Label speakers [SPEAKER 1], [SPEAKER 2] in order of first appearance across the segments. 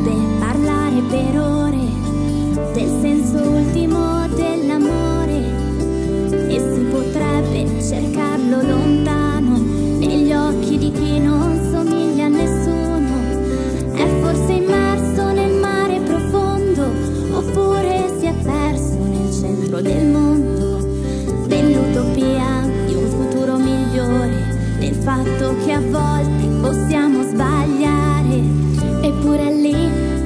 [SPEAKER 1] potrebbe parlare per ore del senso ultimo dell'amore e si potrebbe cercarlo lontano negli occhi di chi non somiglia a nessuno. È forse immerso nel mare profondo oppure si è perso nel centro del mondo, dell'utopia di un futuro migliore, del fatto che a volte possiamo sbagliare. Eppure è lì,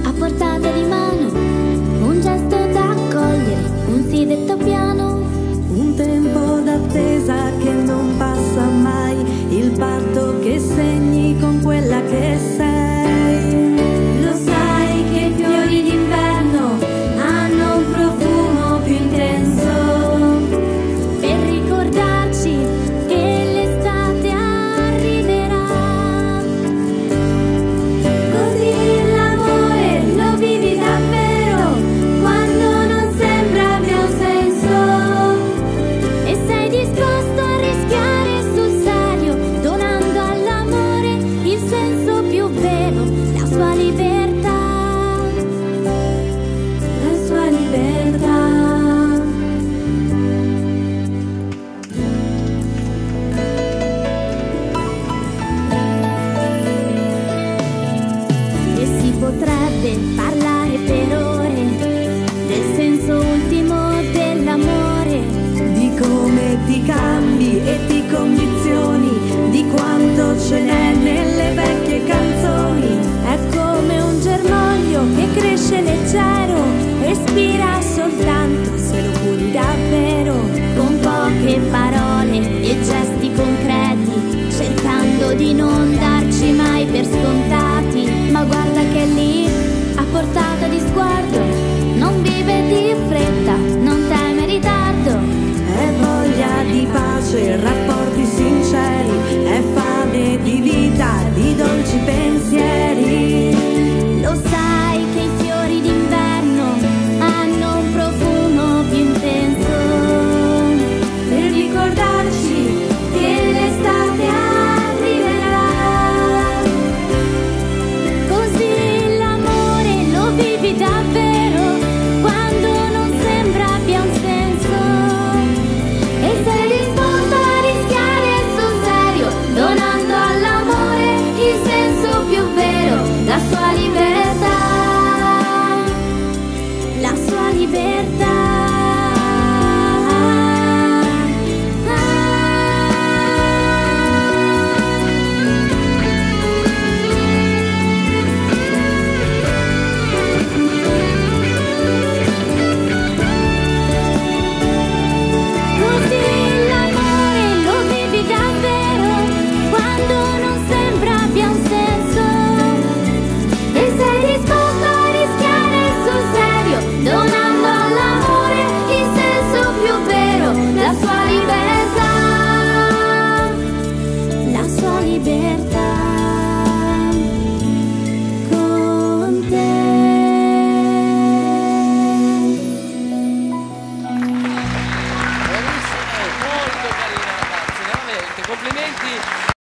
[SPEAKER 1] a portata di mano, un gesto da accogliere, un sì detto piano,
[SPEAKER 2] un tempo d'attesa che non passa mai, il patto che segni con quella che sei.
[SPEAKER 3] Lo sai che i fiori d'inverno hanno un profumo più intenso,
[SPEAKER 1] per ricordarci che l'estate arriverà.
[SPEAKER 3] così l'amore lo vivi davvero quando non sembra abbia un senso.
[SPEAKER 1] E sei disposto a rischiare sul serio, donando all'amore il senso più vero, la sua libertà.
[SPEAKER 3] La sua libertà.
[SPEAKER 1] E si potrebbe parlare